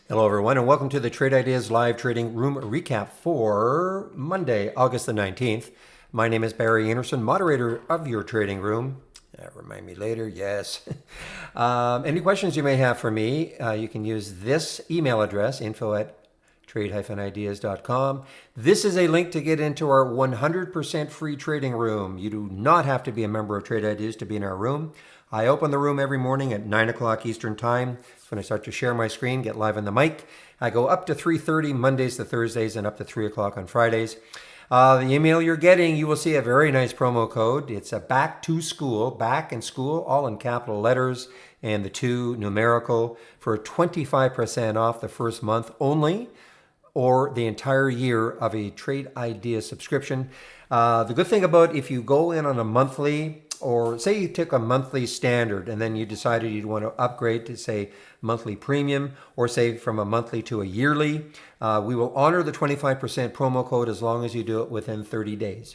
Hello, everyone, and welcome to the Trade Ideas Live Trading Room Recap for Monday, August the 19th. My name is Barry Anderson, moderator of your trading room. Remind me later, yes. Any questions you may have for me, you can use this email address, info at trade-ideas.com. This is a link to get into our 100% free trading room. You do not have to be a member of Trade Ideas to be in our room. I open the room every morning at 9 o'clock Eastern Time. That's when I start to share my screen, get live on the mic. I go up to 3:30 Mondays to Thursdays and up to 3 o'clock on Fridays. The email you're getting, you will see a very nice promo code. It's a back to school, back and school, all in capital letters, and the two numerical for 25% off the first month only, or the entire year of a Trade Idea subscription. The good thing about if you go in on a monthly, or say you took a monthly standard and then you decided you'd want to upgrade to say monthly premium, or say from a monthly to a yearly, we will honor the 25% promo code as long as you do it within 30 days.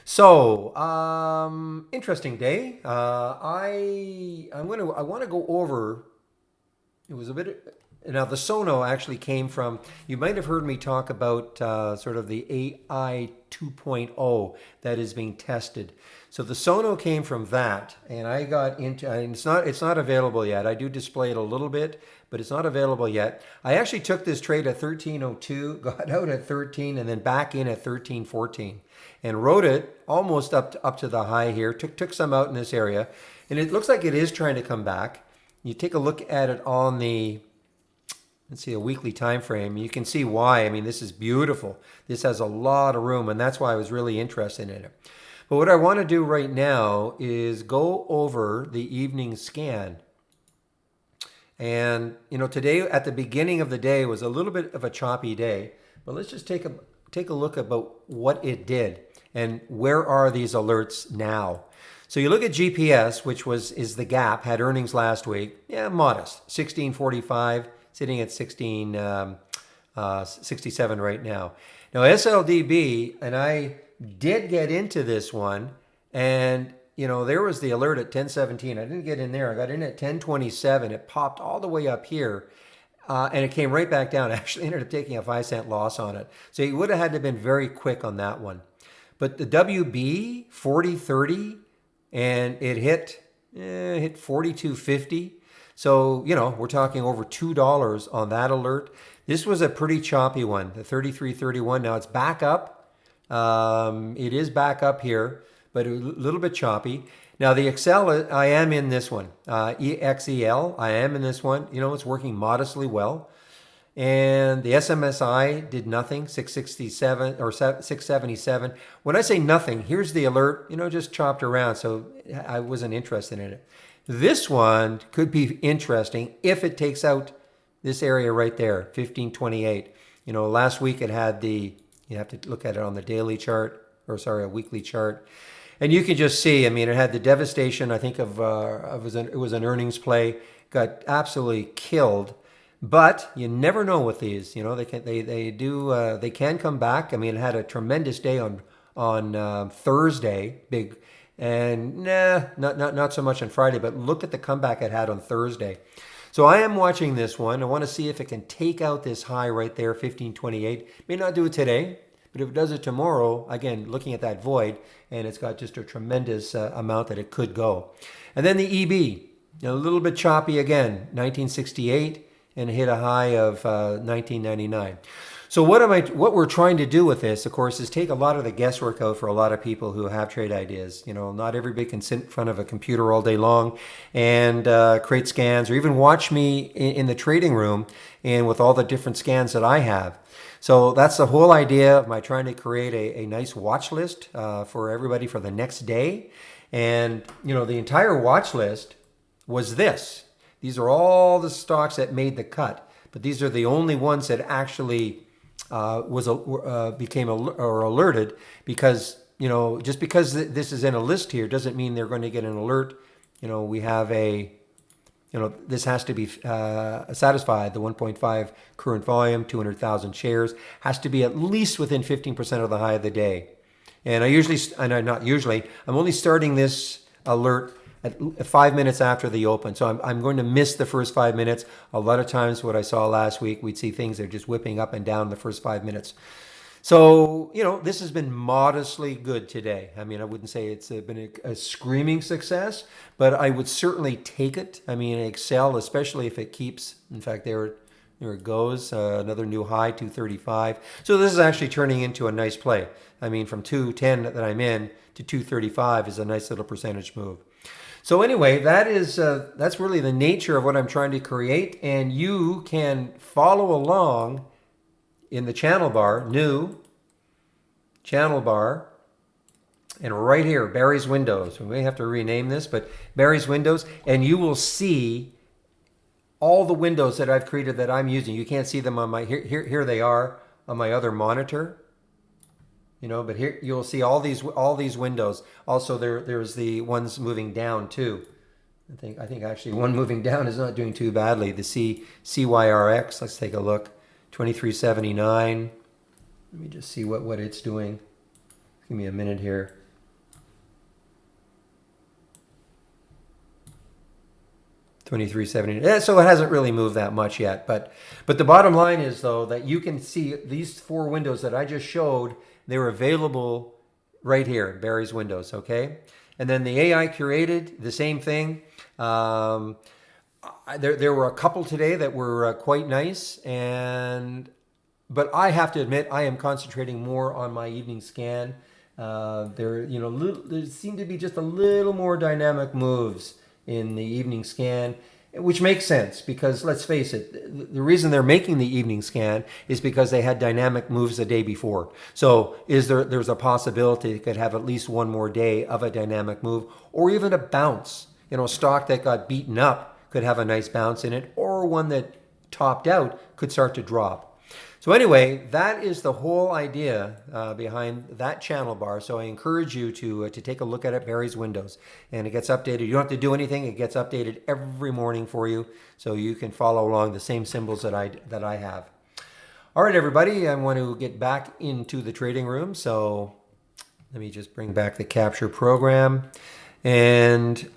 So, interesting day. I want to go over. It was a bit. Now, the Sono actually came from, you might have heard me talk about sort of the AI 2.0 that is being tested. So the Sono came from that, and I got into, and it's not available yet. I do display it a little bit, but it's not available yet. I actually took this trade at 1302, got out at 13, and then back in at 1314, and rode it almost up to the high here. Took some out in this area, and it looks like it is trying to come back. You take a look at it on the, let's see, a weekly time frame. You can see why. I mean, this is beautiful. This has a lot of room, and that's why I was really interested in it. But what I want to do right now is go over the evening scan. And, today at the beginning of the day was a little bit of a choppy day. But let's just take a look about what it did and where are these alerts now. So you look at GPS, which is the gap, had earnings last week. Yeah, modest, 1645. Sitting at 1667 right now. Now SLDB, and I did get into this one, and there was the alert at 1017. I didn't get in there. I got in at 1027. It popped all the way up here, and it came right back down. I actually ended up taking a 5-cent loss on it. So you would have had to have been very quick on that one. But the WB 4030, and it hit 4250. So, we're talking over $2 on that alert. This was a pretty choppy one, the 33.31. Now it's back up. It is back up here, but a little bit choppy. Now the Excel, I am in this one. EXEL, I am in this one. It's working modestly well. And the SMSI did nothing, 667 or 677. When I say nothing, here's the alert, just chopped around. So I wasn't interested in it. This one could be interesting if it takes out this area right there, 1528. Last week it had you have to look at it on the daily chart, a weekly chart. And you can just see, it had the devastation, I think, it was an earnings play, got absolutely killed. But you never know with these, they can come back. It had a tremendous day on Thursday, big. And not so much on Friday, but look at the comeback it had on Thursday. So I am watching this one. I want to see if it can take out this high right there, 1528. May not do it today, but if it does it tomorrow, again, looking at that void, and it's got just a tremendous amount that it could go. And then the EB, a little bit choppy again, 1968, and hit a high of 1999. So what we're trying to do with this, of course, is take a lot of the guesswork out for a lot of people who have trade ideas. Not everybody can sit in front of a computer all day long and create scans, or even watch me in the trading room and with all the different scans that I have. So that's the whole idea of my trying to create a nice watch list for everybody for the next day. And, the entire watch list was this. These are all the stocks that made the cut, but these are the only ones that actually became alerted, because just because this is in a list here doesn't mean they're going to get an alert. We have this has to be satisfied. The 1.5 current volume, 200,000 shares, has to be at least within 15% of the high of the day. And I'm only starting this alert at 5 minutes after the open. So I'm going to miss the first 5 minutes. A lot of times what I saw last week, we'd see things that are just whipping up and down the first 5 minutes. So, this has been modestly good today. I mean, I wouldn't say it's been a screaming success, but I would certainly take it. I mean, Excel, especially if it keeps, in fact, there it goes, another new high, 235. So this is actually turning into a nice play. I mean, from 210 that I'm in to 235 is a nice little percentage move. So anyway, that's really the nature of what I'm trying to create, and you can follow along in the channel bar, new channel bar, and right here, Barry's Windows. We may have to rename this, but Barry's Windows, and you will see all the windows that I've created that I'm using. You can't see them on my, here they are on my other monitor. But here you'll see all these windows. Also, there's the ones moving down too. I think actually one moving down is not doing too badly. The CYRX. Let's take a look. 2379. Let me just see what it's doing. Give me a minute here. $23.70. So it hasn't really moved that much yet, but the bottom line is though that you can see these 4 windows that I just showed. They're available right here, Barry's Windows, okay? And then the AI curated, the same thing. There were a couple today that were quite nice, but I have to admit I am concentrating more on my evening scan. There seem to be just a little more dynamic moves in the evening scan, which makes sense because let's face it, the reason they're making the evening scan is because they had dynamic moves the day before. So there's a possibility it could have at least one more day of a dynamic move or even a bounce. Stock that got beaten up could have a nice bounce in it, or one that topped out could start to drop. So anyway, that is the whole idea behind that channel bar. So I encourage you to take a look at it, Barry's Windows. And it gets updated. You don't have to do anything. It gets updated every morning for you. So you can follow along the same symbols that I have. All right, everybody, I want to get back into the trading room. So let me just bring back the capture program. And,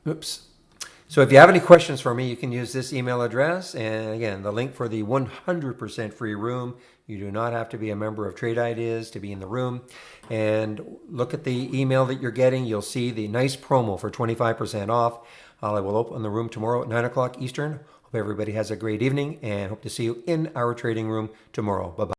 oops. So if you have any questions for me, you can use this email address. And again, the link for the 100% free room. You do not have to be a member of Trade Ideas to be in the room. And look at the email that you're getting. You'll see the nice promo for 25% off. I will open the room tomorrow at 9 o'clock Eastern. Hope everybody has a great evening and hope to see you in our trading room tomorrow. Bye-bye.